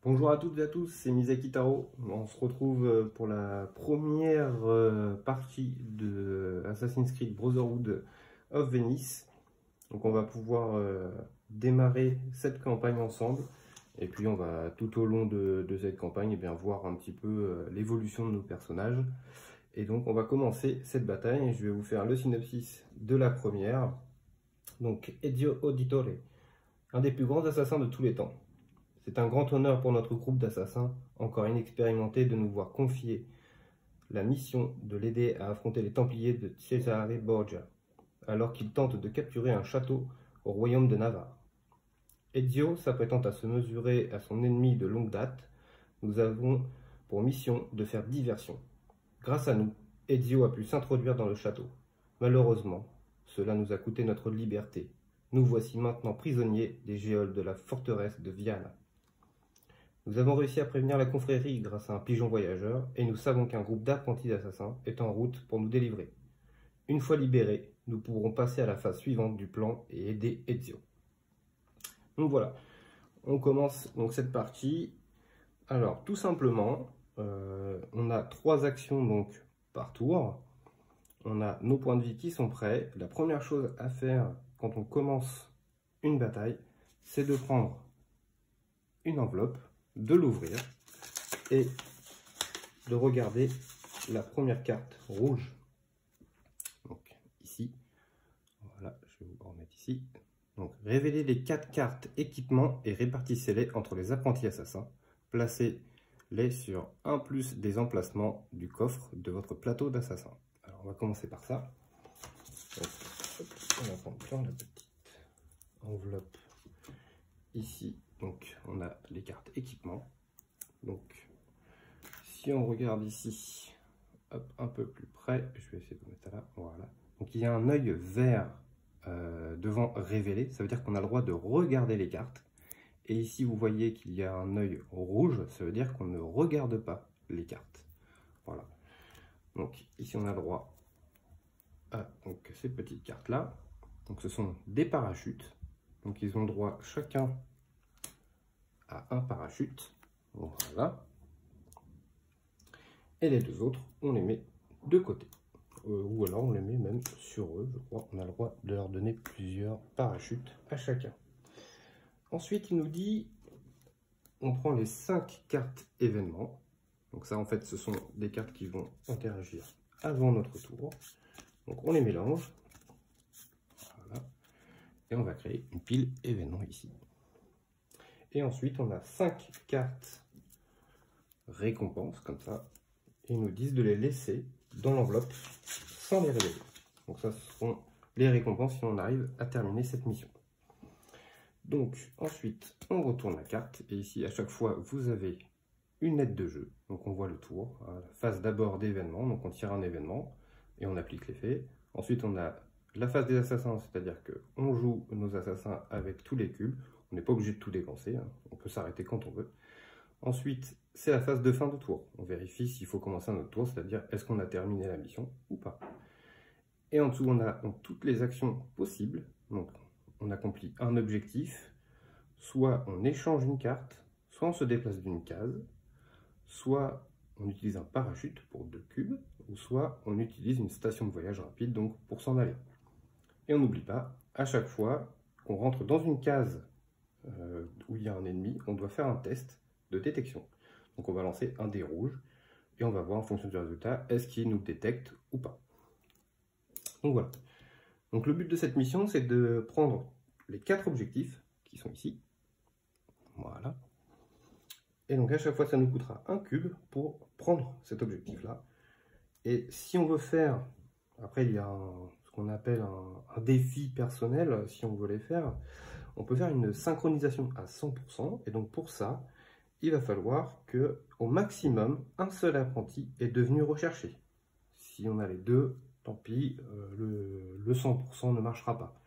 Bonjour à toutes et à tous, c'est Misaki Taro. On se retrouve pour la première partie de Assassin's Creed Brotherhood of Venice. Donc on va pouvoir démarrer cette campagne ensemble. Et puis on va tout au long de cette campagne voir un petit peu l'évolution de nos personnages. Et donc on va commencer cette bataille. Je vais vous faire le synopsis de la première. Donc Ezio Auditore, un des plus grands assassins de tous les temps. C'est un grand honneur pour notre groupe d'assassins, encore inexpérimentés, de nous voir confier la mission de l'aider à affronter les Templiers de Cesare Borgia, alors qu'il tente de capturer un château au royaume de Navarre. Ezio s'apprêtant à se mesurer à son ennemi de longue date, nous avons pour mission de faire diversion. Grâce à nous, Ezio a pu s'introduire dans le château. Malheureusement, cela nous a coûté notre liberté. Nous voici maintenant prisonniers des geôles de la forteresse de Viana. Nous avons réussi à prévenir la confrérie grâce à un pigeon voyageur et nous savons qu'un groupe d'apprentis assassins est en route pour nous délivrer. Une fois libérés, nous pourrons passer à la phase suivante du plan et aider Ezio. Donc voilà, on commence donc cette partie. Alors tout simplement, on a 3 actions donc par tour. On a nos points de vie qui sont prêts. La première chose à faire quand on commence une bataille, c'est de prendre une enveloppe, de l'ouvrir et de regarder la première carte rouge. Donc ici, voilà, je vais vous remettre ici. Donc révélez les 4 cartes équipement et répartissez-les entre les apprentis assassins. Placez-les sur un plus des emplacements du coffre de votre plateau d'assassin. Alors on va commencer par ça. Donc, on va prendre la petite enveloppe ici. Donc on a les cartes équipement. Donc si on regarde ici, hop, un peu plus près, je vais essayer de mettre ça là, voilà. Donc il y a un œil vert devant révélé, ça veut dire qu'on a le droit de regarder les cartes. Et ici vous voyez qu'il y a un œil rouge, ça veut dire qu'on ne regarde pas les cartes. Voilà. Donc ici on a le droit à donc, ces petites cartes là. Donc ce sont des parachutes. Donc ils ont le droit chacun à un parachute. Voilà. Et les 2 autres, on les met de côté. Ou alors on les met même sur eux, je crois. On a le droit de leur donner plusieurs parachutes à chacun. Ensuite, il nous dit, on prend les 5 cartes événements. Donc ça, en fait, ce sont des cartes qui vont interagir avant notre tour. Donc on les mélange. Voilà. Et on va créer une pile événements ici. Et ensuite, on a 5 cartes récompenses, comme ça. Et ils nous disent de les laisser dans l'enveloppe sans les révéler. Donc ça, ce seront les récompenses si on arrive à terminer cette mission. Donc ensuite, on retourne la carte. Et ici, à chaque fois, vous avez une aide de jeu. Donc on voit le tour. La phase d'abord d'événement. Donc on tire un événement et on applique l'effet. Ensuite, on a la phase des assassins, c'est-à-dire qu'on joue nos assassins avec tous les cubes. On n'est pas obligé de tout dépenser, hein. On peut s'arrêter quand on veut. Ensuite, c'est la phase de fin de tour. On vérifie s'il faut commencer un autre tour, c'est-à-dire est-ce qu'on a terminé la mission ou pas. Et en dessous, on a donc toutes les actions possibles. Donc, on accomplit un objectif, soit on échange une carte, soit on se déplace d'une case, soit on utilise un parachute pour 2 cubes, ou soit on utilise une station de voyage rapide donc pour s'en aller. Et on n'oublie pas, à chaque fois qu'on rentre dans une case où il y a un ennemi, on doit faire un test de détection. Donc on va lancer un dé rouge et on va voir en fonction du résultat, est-ce qu'il nous détecte ou pas. Donc voilà. Donc le but de cette mission, c'est de prendre les 4 objectifs qui sont ici. Voilà. Et donc à chaque fois, ça nous coûtera un cube pour prendre cet objectif-là. Et si on veut faire, après il y a ce qu'on appelle un défi personnel, si on veut les faire, on peut faire une synchronisation à 100%. Et donc pour ça, il va falloir que au maximum, un seul apprenti est devenu recherché. Si on a les 2, tant pis, le 100% ne marchera pas.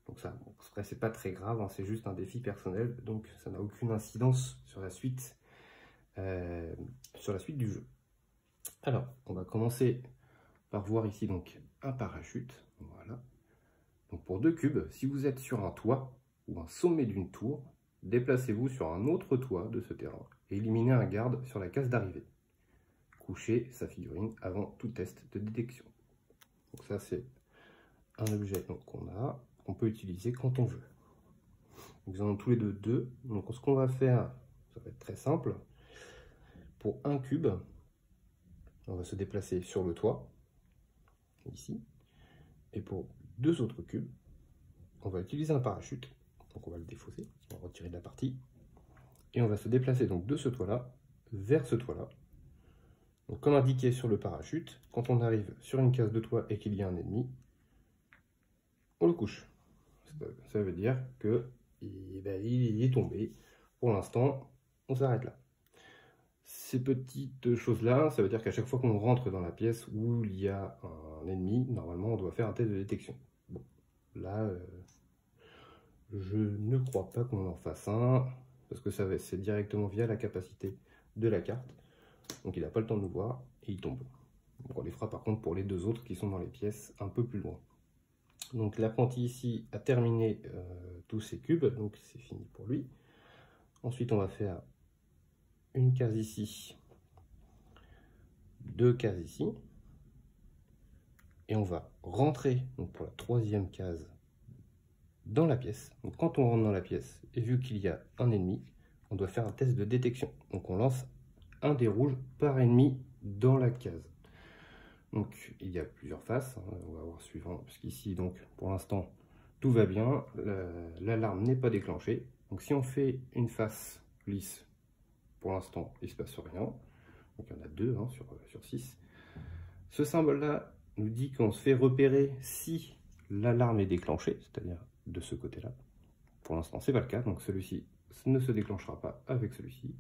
Donc ça, bon, c'est pas très grave, hein, c'est juste un défi personnel, donc ça n'a aucune incidence sur la suite du jeu. Alors, on va commencer par voir ici donc un parachute. Voilà. Donc pour 2 cubes, si vous êtes sur un toit ou un sommet d'une tour, déplacez-vous sur un autre toit de ce terrain et éliminez un garde sur la case d'arrivée. Couchez sa figurine avant tout test de détection. Donc ça c'est un objet qu'on peut utiliser quand on veut. Nous en avons tous les deux. Donc ce qu'on va faire, ça va être très simple. Pour un cube, on va se déplacer sur le toit, ici. Et pour deux autres cubes, on va utiliser un parachute. Donc on va le défausser, on va retirer de la partie. Et on va se déplacer donc de ce toit-là vers ce toit-là. Donc comme indiqué sur le parachute, quand on arrive sur une case de toit et qu'il y a un ennemi, on le couche. Ça veut dire que il est tombé. Pour l'instant, on s'arrête là. Ces petites choses-là, ça veut dire qu'à chaque fois qu'on rentre dans la pièce où il y a un ennemi, normalement on doit faire un test de détection. Bon, là, je ne crois pas qu'on en fasse un, parce que c'est directement via la capacité de la carte. Donc il n'a pas le temps de nous voir et il tombe. Donc on les fera par contre pour les deux autres qui sont dans les pièces un peu plus loin. Donc l'apprenti ici a terminé tous ses cubes, donc c'est fini pour lui. Ensuite on va faire une case ici, deux cases ici, et on va rentrer donc pour la troisième case dans la pièce. Donc quand on rentre dans la pièce et vu qu'il y a un ennemi, on doit faire un test de détection. Donc on lance un dé rouge par ennemi dans la case. Donc il y a plusieurs faces, hein, on va voir suivant, parce qu'ici donc pour l'instant tout va bien, l'alarme n'est pas déclenchée. Donc si on fait une face lisse, pour l'instant il ne se passe rien. Donc il y en a deux hein, sur 6. Ce symbole-là nous dit qu'on se fait repérer si l'alarme est déclenchée, c'est-à-dire de ce côté-là. Pour l'instant c'est pas le cas, donc celui-ci ne se déclenchera pas avec celui-ci.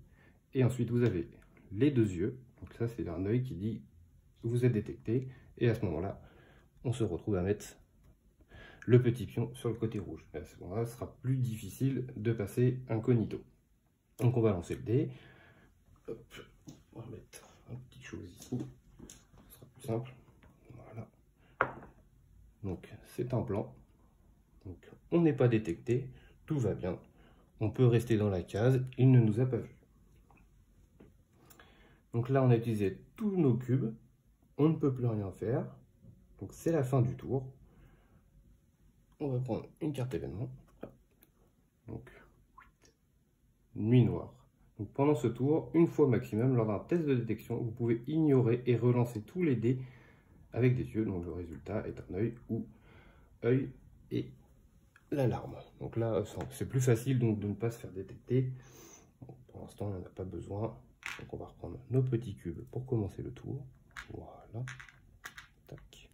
Et ensuite vous avez les deux yeux, donc ça c'est un œil qui dit vous êtes détecté, et à ce moment-là, on se retrouve à mettre le petit pion sur le côté rouge. Et à ce moment-là, ce sera plus difficile de passer incognito. Donc on va lancer le dé. Hop, on va mettre une petite chose ici, ce sera plus simple. Voilà. Donc c'est un plan. Donc on n'est pas détecté, tout va bien. On peut rester dans la case, il ne nous a pas vu. Donc là, on a utilisé tous nos cubes. On ne peut plus rien faire, donc c'est la fin du tour. On va prendre une carte événement, donc nuit noire. Donc pendant ce tour, une fois maximum, lors d'un test de détection, vous pouvez ignorer et relancer tous les dés avec des yeux. Donc le résultat est un œil ou œil et l'alarme. Donc là, c'est plus facile donc de ne pas se faire détecter. Bon, pour l'instant, on n'en a pas besoin. Donc on va reprendre nos petits cubes pour commencer le tour. Voilà. Tac.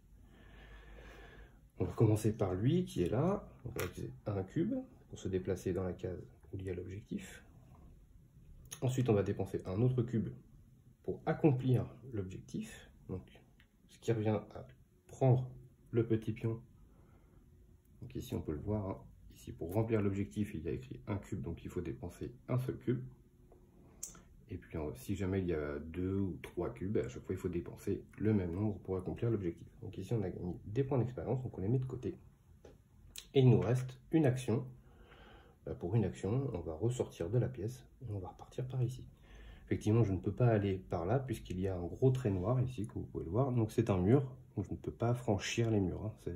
On va commencer par lui qui est là. On va utiliser un cube pour se déplacer dans la case où il y a l'objectif. Ensuite, on va dépenser un autre cube pour accomplir l'objectif. Donc, ce qui revient à prendre le petit pion. Donc ici, on peut le voir. Hein. Ici, pour remplir l'objectif, il y a écrit un cube, donc il faut dépenser un seul cube. Et puis, si jamais il y a 2 ou 3 cubes, à chaque fois, il faut dépenser le même nombre pour accomplir l'objectif. Donc ici, on a gagné des points d'expérience, donc on les met de côté. Et il nous reste une action. Pour une action, on va ressortir de la pièce et on va repartir par ici. Effectivement, je ne peux pas aller par là puisqu'il y a un gros trait noir ici, comme vous pouvez le voir. Donc c'est un mur, donc je ne peux pas franchir les murs. Hein.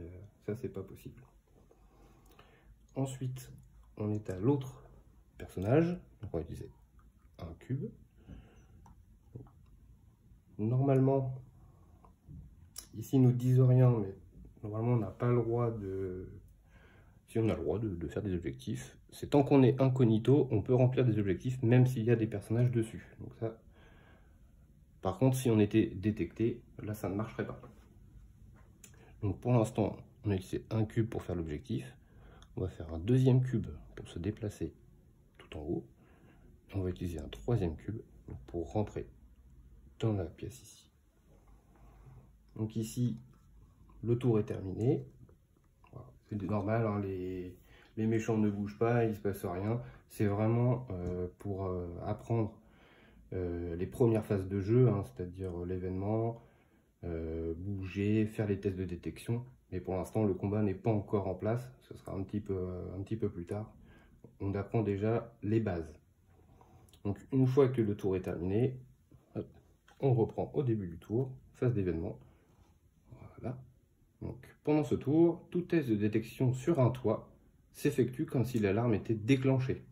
Ça, c'est pas possible. Ensuite, on est à l'autre personnage. Donc on va utiliser un cube. Normalement, ici ils nous disent rien, mais normalement on n'a pas le droit de... Si on a le droit de faire des objectifs, c'est tant qu'on est incognito, on peut remplir des objectifs même s'il y a des personnages dessus. Donc ça, par contre, si on était détecté, là ça ne marcherait pas. Donc pour l'instant, on a utilisé un cube pour faire l'objectif. On va faire un deuxième cube pour se déplacer tout en haut. Et on va utiliser un troisième cube pour rentrer dans la pièce ici. Donc ici, le tour est terminé. Voilà. C'est normal, hein, les méchants ne bougent pas, il ne se passe rien. C'est vraiment pour apprendre les premières phases de jeu, hein, c'est-à-dire l'événement, bouger, faire les tests de détection. Mais pour l'instant, le combat n'est pas encore en place. Ce sera un petit peu plus tard. on apprend déjà les bases. Donc une fois que le tour est terminé, hop, on reprend au début du tour, phase d'événement. Voilà. Donc pendant ce tour, tout test de détection sur un toit s'effectue comme si l'alarme était déclenchée.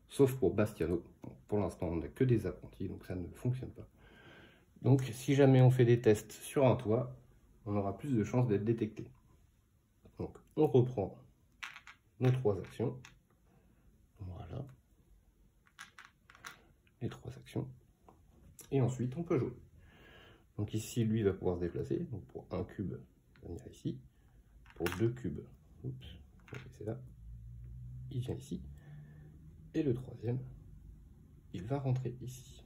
Sauf pour Bastiano. Bon, pour l'instant, on n'a que des apprentis, donc ça ne fonctionne pas. Donc si jamais on fait des tests sur un toit, on aura plus de chances d'être détecté. Donc on reprend nos 3 actions. Voilà. Les 3 actions. Et ensuite, on peut jouer. Donc ici, lui va pouvoir se déplacer. Donc pour un cube, il va venir ici. Pour 2 cubes, oups, c'est là. Il vient ici. Et le troisième, il va rentrer ici.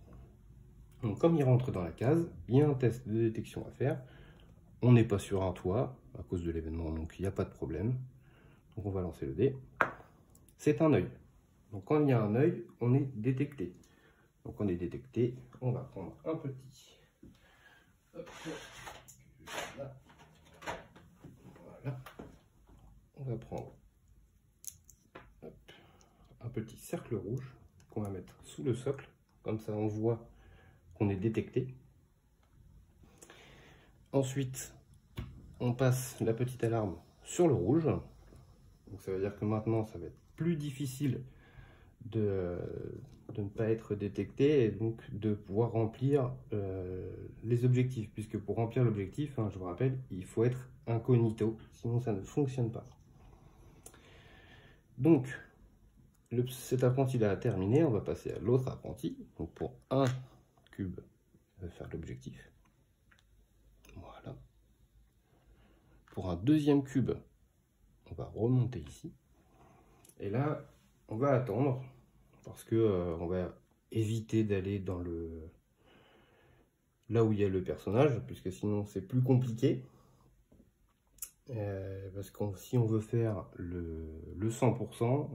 Donc comme il rentre dans la case, il y a un test de détection à faire. On n'est pas sur un toit à cause de l'événement, donc il n'y a pas de problème. Donc on va lancer le dé. C'est un œil. Donc quand il y a un œil, on est détecté. Donc on est détecté, on va prendre un petit. Hop, là. Voilà. On va prendre un petit cercle rouge qu'on va mettre sous le socle. Comme ça on voit qu'on est détecté. Ensuite, on passe la petite alarme sur le rouge. Donc ça veut dire que maintenant, ça va être plus difficile de ne pas être détecté et donc de pouvoir remplir les objectifs. Puisque pour remplir l'objectif, hein, je vous rappelle, il faut être incognito, sinon ça ne fonctionne pas. Donc, cet apprenti là a terminé, on va passer à l'autre apprenti. Donc pour un cube, on va faire l'objectif. Voilà. Pour un deuxième cube, on va remonter ici. Et là, on va attendre parce que on va éviter d'aller dans là où il y a le personnage, puisque sinon c'est plus compliqué. Parce que si on veut faire le 100%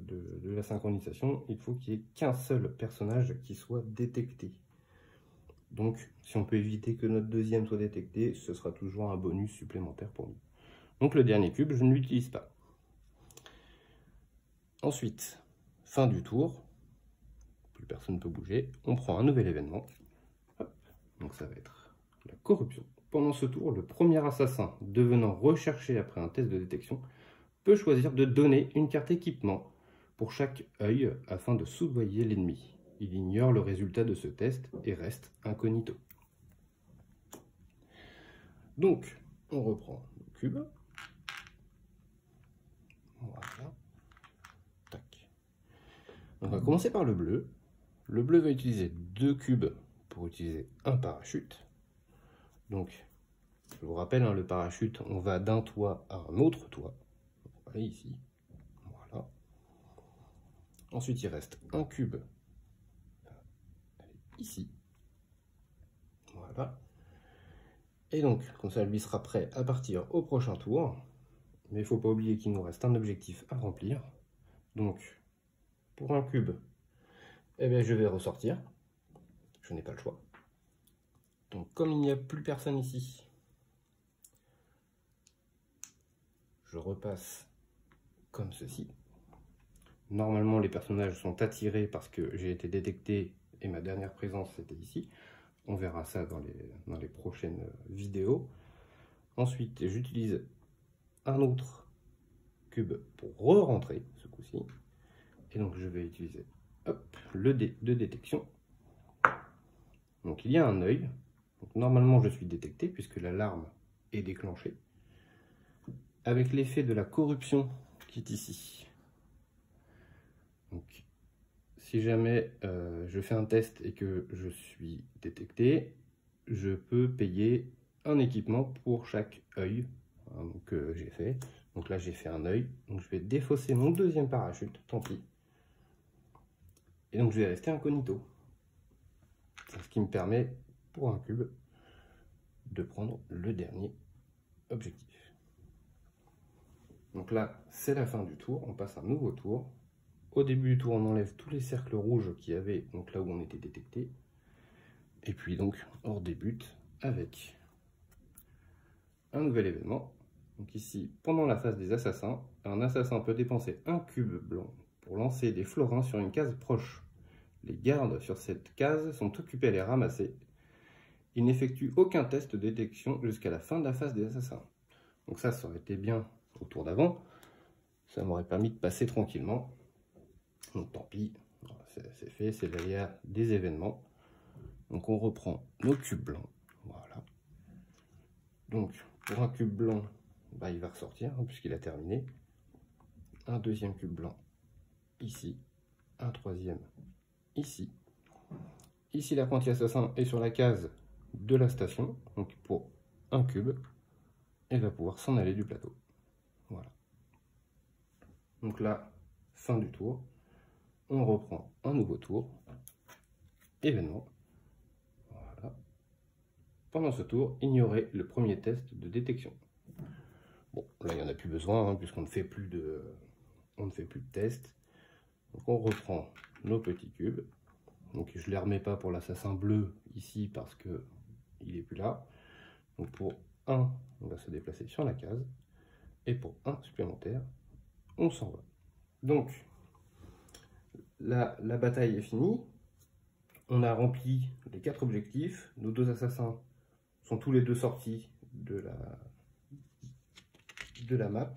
de la synchronisation, il faut qu'il n'y ait qu'un seul personnage qui soit détecté. Donc, si on peut éviter que notre deuxième soit détecté, ce sera toujours un bonus supplémentaire pour nous. Donc le dernier cube, je ne l'utilise pas. Ensuite, fin du tour, plus personne ne peut bouger, on prend un nouvel événement. Hop. Donc ça va être la corruption. Pendant ce tour, le premier assassin devenant recherché après un test de détection peut choisir de donner une carte équipement pour chaque œil afin de soudoyer l'ennemi. Il ignore le résultat de ce test et reste incognito. Donc, on reprend le cube. Voilà. Tac. Donc, on va commencer par le bleu. Le bleu va utiliser 2 cubes pour utiliser un parachute. Donc, je vous rappelle, hein, le parachute, on va d'un toit à un autre toit. On va aller ici. Voilà. Ensuite, il reste un cube ici. Voilà. Et donc, comme ça, lui sera prêt à partir au prochain tour. Mais il ne faut pas oublier qu'il nous reste un objectif à remplir. Donc, pour un cube, eh bien, je vais ressortir. Je n'ai pas le choix. Donc, comme il n'y a plus personne ici, je repasse comme ceci. Normalement, les personnages sont attirés parce que j'ai été détecté et ma dernière présence était ici. On verra ça dans les prochaines vidéos. Ensuite, j'utilise un autre cube pour re-rentrer ce coup-ci. Et donc, je vais utiliser le dé de détection. Donc, il y a un œil. Donc, normalement, je suis détecté puisque l'alarme est déclenchée. Avec l'effet de la corruption qui est ici. Donc, si jamais je fais un test et que je suis détecté, je peux payer un équipement pour chaque œil que j'ai fait. Donc là, j'ai fait un œil. Donc je vais défausser mon deuxième parachute, tant pis. Et donc je vais rester incognito. C'est ce qui me permet, pour un cube, de prendre le dernier objectif. Donc là, c'est la fin du tour. On passe à un nouveau tour. Au début du tour, on enlève tous les cercles rouges qu'il y avait, donc là où on était détecté. Et puis donc, on redébute avec un nouvel événement. Donc ici, pendant la phase des assassins, un assassin peut dépenser un cube blanc pour lancer des florins sur une case proche. Les gardes sur cette case sont occupés à les ramasser. Ils n'effectuent aucun test de détection jusqu'à la fin de la phase des assassins. Donc ça aurait été bien au tour d'avant. Ça m'aurait permis de passer tranquillement. Donc tant pis, c'est fait, c'est derrière des événements. Donc on reprend nos cubes blancs. Voilà. Donc pour un cube blanc, il va ressortir puisqu'il a terminé. Un deuxième cube blanc ici. Un troisième ici. Ici l'apprenti assassin est sur la case de la station. Donc pour un cube. Et va pouvoir s'en aller du plateau. Voilà. Donc là, fin du tour. On reprend un nouveau tour. Événement. Voilà. Pendant ce tour, ignorez le premier test de détection. Bon, là, il n'y en a plus besoin, puisqu'on ne fait plus de tests. Donc on reprend nos petits cubes. Donc je ne les remets pas pour l'assassin bleu ici, parce que il n'est plus là. Donc pour 1, on va se déplacer sur la case. Et pour 1 supplémentaire, on s'en va. Donc, la bataille est finie. On a rempli les 4 objectifs. Nos 2 assassins sont tous les 2 sortis de la map.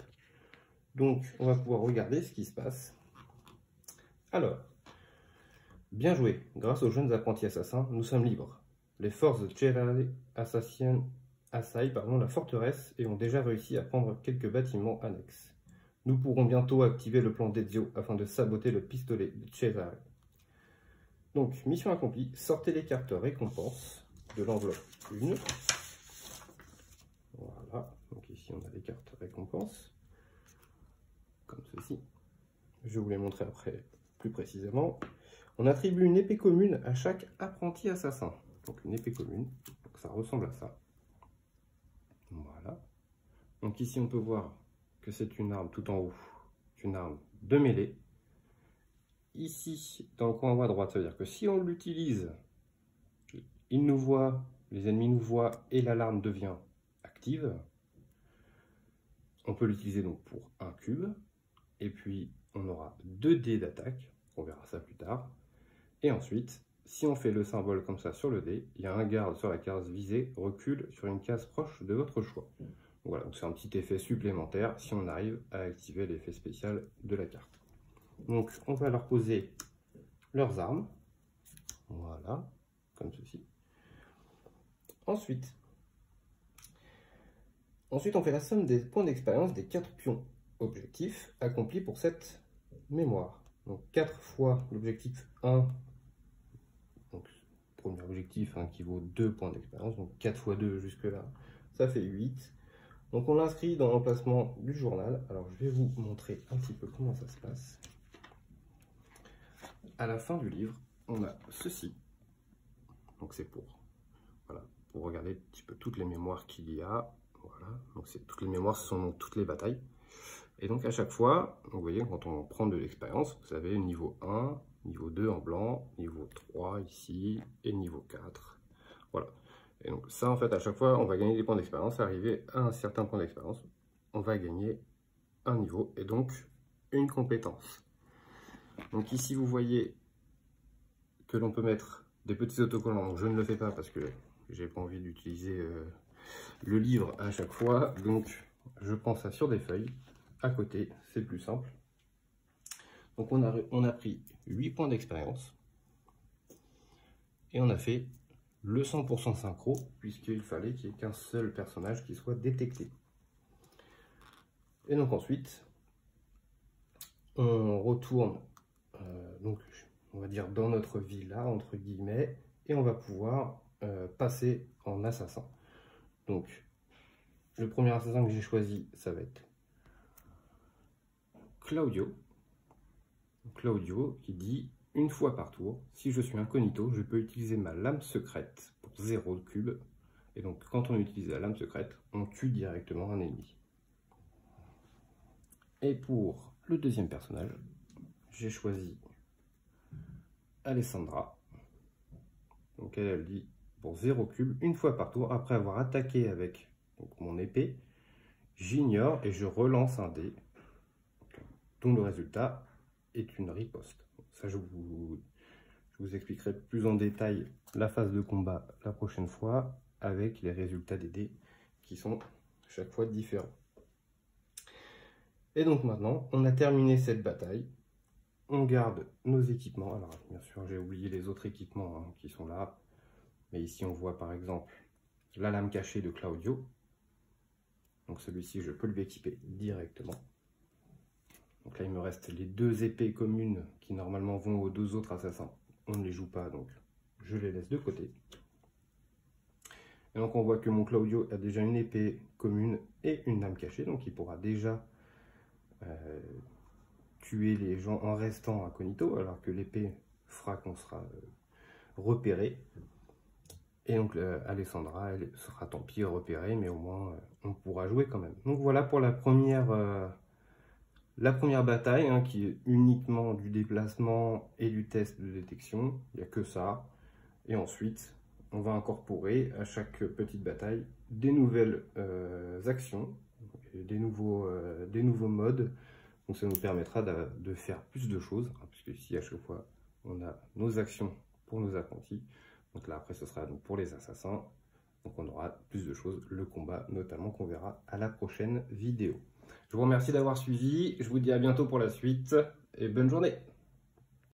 Donc, on va pouvoir regarder ce qui se passe. Alors, bien joué. Grâce aux jeunes apprentis assassins, nous sommes libres. Les forces de Jedi assaillent la forteresse et ont déjà réussi à prendre quelques bâtiments annexes. Nous pourrons bientôt activer le plan d'Ezio afin de saboter le pistolet de Cesare. Donc, mission accomplie, sortez les cartes récompenses de l'enveloppe 1. Voilà, donc ici on a les cartes récompenses, comme ceci. Je vais vous les montrer après plus précisément. On attribue une épée commune à chaque apprenti assassin. Donc une épée commune, donc ça ressemble à ça. Voilà. Donc ici on peut voir que c'est une arme tout en haut, une arme de mêlée. Ici, dans le coin en haut à droite, ça veut dire que si on l'utilise, il nous voit, les ennemis nous voient et l'alarme devient active. On peut l'utiliser donc pour un cube. Et puis on aura 2 dés d'attaque, on verra ça plus tard. Et ensuite, si on fait le symbole comme ça sur le dé, il y a un garde sur la case visée, recule sur une case proche de votre choix. Voilà, donc c'est un petit effet supplémentaire si on arrive à activer l'effet spécial de la carte. Donc on va leur poser leurs armes, voilà, comme ceci. Ensuite, on fait la somme des points d'expérience des 4 pions objectifs accomplis pour cette mémoire. Donc 4 fois l'objectif 1, donc premier objectif qui vaut 2 points d'expérience, donc 4 fois 2 jusque là, ça fait 8. Donc on l'inscrit dans l'emplacement du journal. Alors je vais vous montrer un petit peu comment ça se passe. À la fin du livre, on a ceci. Donc c'est pour regarder un petit peu toutes les mémoires qu'il y a. Voilà, donc toutes les mémoires, ce sont donc toutes les batailles. Et donc à chaque fois, vous voyez, quand on prend de l'expérience, vous avez niveau 1, niveau 2 en blanc, niveau 3 ici, et niveau 4. Voilà. Et donc ça, en fait, à chaque fois, on va gagner des points d'expérience. Arrivé à un certain point d'expérience, on va gagner un niveau et donc une compétence. Donc ici, vous voyez que l'on peut mettre des petits autocollants. Donc je ne le fais pas parce que j'ai pas envie d'utiliser le livre à chaque fois. Donc je prends ça sur des feuilles. À côté, c'est plus simple. Donc on a pris 8 points d'expérience. Et on a fait le 100% synchro, puisqu'il fallait qu'il n'y ait qu'un seul personnage qui soit détecté. Et donc ensuite, on retourne, donc on va dire dans notre villa, entre guillemets, et on va pouvoir passer en assassin. Donc, le premier assassin que j'ai choisi, ça va être Claudio. Claudio qui dit: une fois par tour, si je suis incognito, je peux utiliser ma lame secrète pour 0 cube. Et donc, quand on utilise la lame secrète, on tue directement un ennemi. Et pour le deuxième personnage, j'ai choisi Alessandra. Donc, elle dit pour 0 cube, une fois par tour, après avoir attaqué avec mon épée, j'ignore et je relance un dé, dont le résultat est une riposte. Ça, je vous expliquerai plus en détail la phase de combat la prochaine fois, avec les résultats des dés qui sont chaque fois différents. Et donc maintenant, on a terminé cette bataille. On garde nos équipements. Alors bien sûr, j'ai oublié les autres équipements hein, qui sont là. Mais ici, on voit par exemple la lame cachée de Claudio. Donc celui-ci, je peux l'équiper directement. Donc là, il me reste les 2 épées communes qui normalement vont aux 2 autres assassins. On ne les joue pas, donc je les laisse de côté. Et donc on voit que mon Claudio a déjà une épée commune et une lame cachée. Donc il pourra déjà tuer les gens en restant incognito, alors que l'épée fera qu'on sera repéré. Et donc Alessandra, elle sera tant pis repérée, mais au moins on pourra jouer quand même. Donc voilà pour la première bataille, hein, qui est uniquement du déplacement et du test de détection. Il n'y a que ça. Et ensuite, on va incorporer à chaque petite bataille des nouvelles actions, des nouveaux modes. Donc ça nous permettra de faire plus de choses, hein, puisque ici à chaque fois on a nos actions pour nos apprentis. Donc là après ce sera donc pour les assassins. Donc on aura plus de choses, le combat notamment qu'on verra à la prochaine vidéo. Je vous remercie d'avoir suivi, je vous dis à bientôt pour la suite et bonne journée.